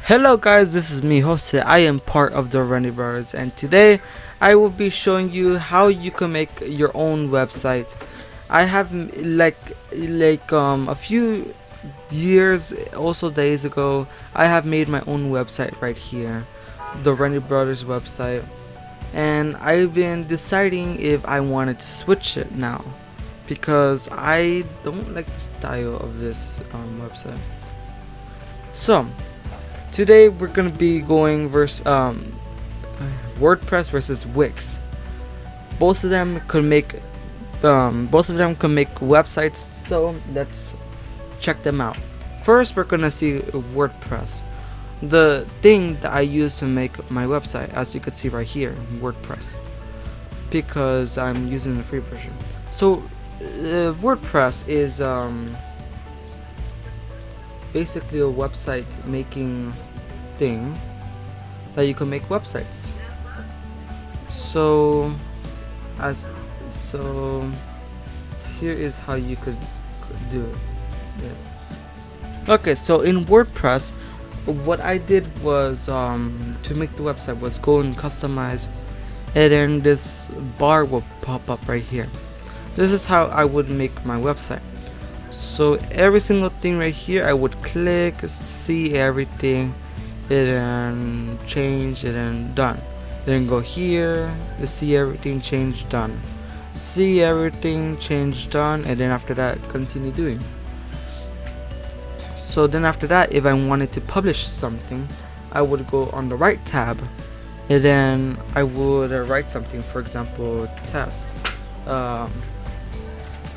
Hello guys, this is me Jose. I am part of the Renny Brothers, and today I will be showing you how you can make your own website. I have a few years, also days ago, I have made my own website right here, the Renny Brothers website, and I've been deciding if I wanted to switch it now because I don't like the style of this website. So today we're gonna be going WordPress versus Wix. Both of them could make websites, so let's check them out. First, we're gonna see WordPress, the thing that I use to make my website. As you can see right here, WordPress, because I'm using the free version. So WordPress is basically a website making thing that you can make websites. So here is how you could do it. Yeah. Okay, so in WordPress, what I did was to make the website was go and customize, and then this bar will pop up right here. This is how I would make my website. So every single thing right here, I would click, see everything, and then change, and then done. Then go here, see everything, change, done. See everything, change, done, and then after that, continue doing. So then after that, if I wanted to publish something, I would go on the right tab, and then I would write something. For example, test.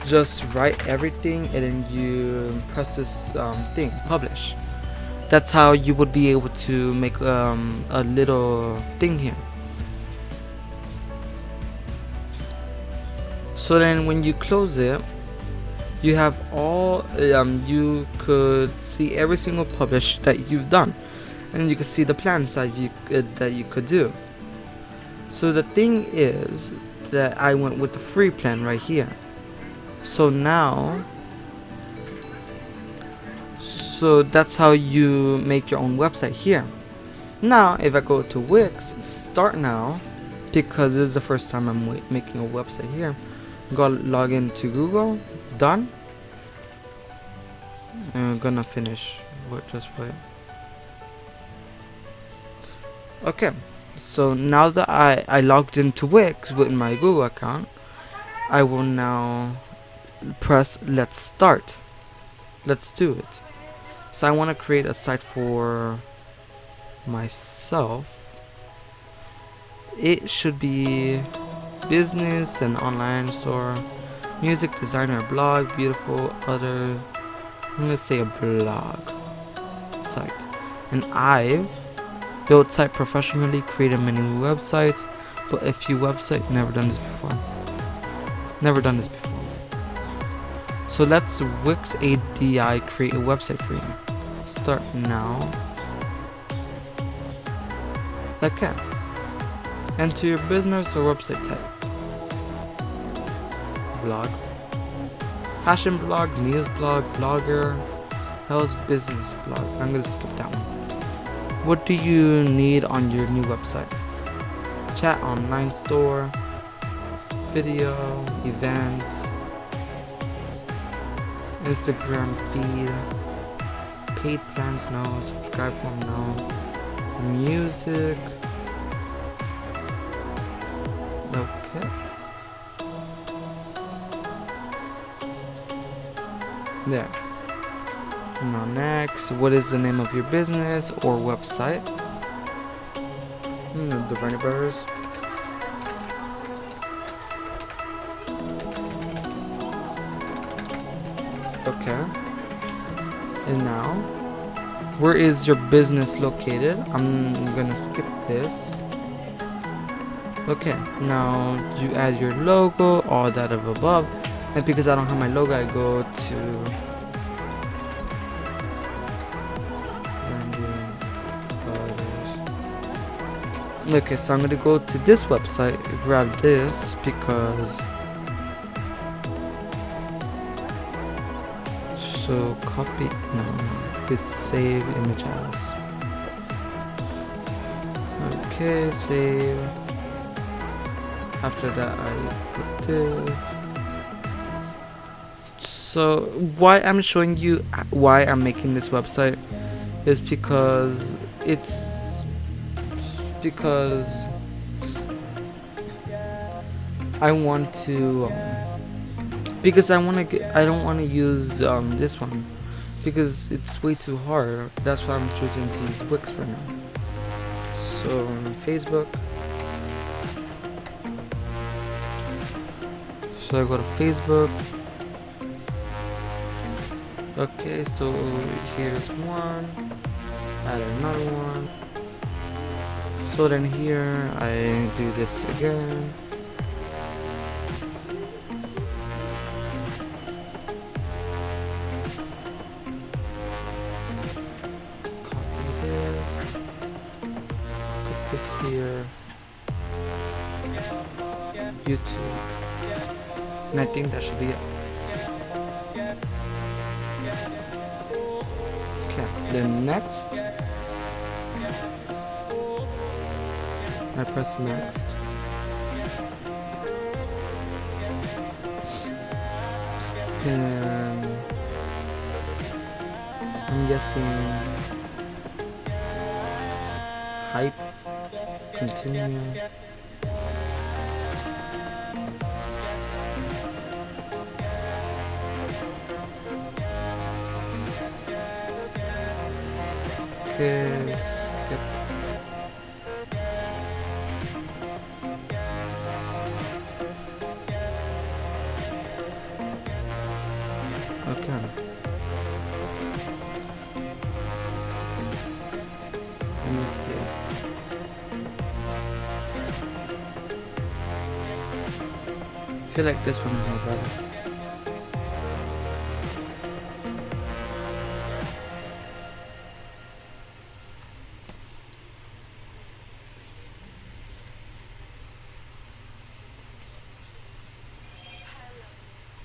Just write everything, and then you press this thing, publish. That's how you would be able to make a little thing here. So then when you close it, you have all you could see every single publish that you've done, and you can see the plans that you could do. So the thing is that I went with the free plan right here. So that's how you make your own website here. Now if I go to Wix, start now, because this is the first time I'm making a website here. Go log into Google, done. I'm gonna finish, just wait. Okay, so now that I logged into Wix with my Google account, I will now press let's start. Let's do it. So I want to create a site for myself. It should be business and online store, music designer, blog, beautiful other. I'm gonna say a blog site. And I've built site professionally, created many websites, but a few websites. Never done this before. So let's Wix ADI create a website for you. Start now. Okay. Enter your business or website type. Blog. Fashion blog, news blog, blogger, health business blog. I'm gonna skip that one. What do you need on your new website? Chat, online store, video, event, Instagram feed, paid plans, no, subscribe form, no, music. Okay. There. Now next, what is the name of your business or website? The Renny Brothers. Okay. And now, where is your business located? I'm gonna skip this. Okay, now you add your logo, all that of above. And because I don't have my logo, I go to okay, so I'm gonna go to this website, grab this, because so copy, no, this save image as Okay, save. After that, I put this. So why I'm showing you why I'm making this website is because I want to I don't want to use this one because it's way too hard. That's why I'm choosing to use Wix for now. So Facebook. So I go to Facebook. Okay, so here's one. Add another one. So then here I do this again. Copy this. Put this here. YouTube. And I think that should be it. Okay, then next. I press next. And I'm guessing hype, continue. Okay, skip. Okay. Let me see. I feel like this one is more better.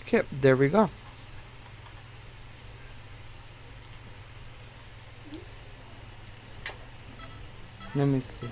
Okay, there we go. Let me see.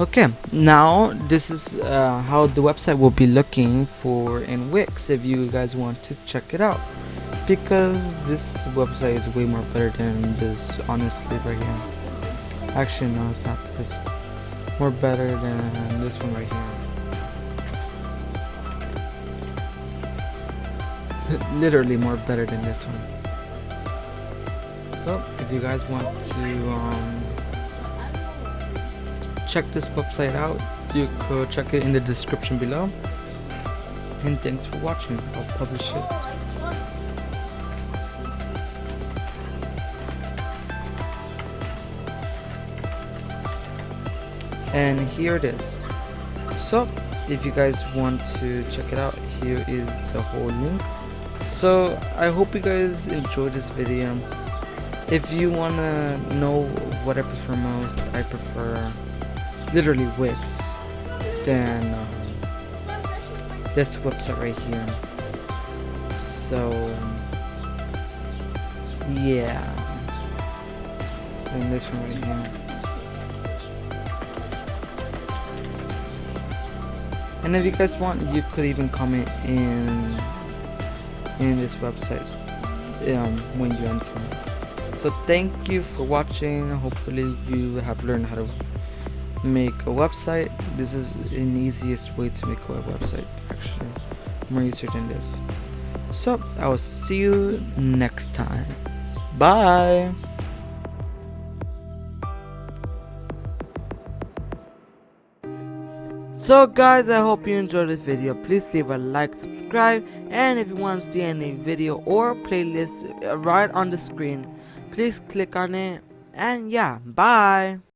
Okay, now this is how the website will be looking for in Wix if you guys want to check it out, because this website is way more better than this, honestly, right here. Actually, no, it's not this. More better than this one right here. Literally more better than this one. So if you guys want to check this website out, you could check it in the description below. And thanks for watching. I'll publish it. And here it is. So if you guys want to check it out, here is the whole link. So I hope you guys enjoyed this video. If you want to know what I prefer most, I prefer literally Wix than this website right here. So yeah, and this one right here. And if you guys want, you could even comment in this website when you enter. So thank you for watching. Hopefully you have learned how to make a website. This is an easiest way to make a website, actually, more easier than this. So I will see you next time. Bye. So guys, I hope you enjoyed this video. Please leave a like, subscribe, and if you want to see any video or playlist right on the screen, please click on it. And yeah, bye.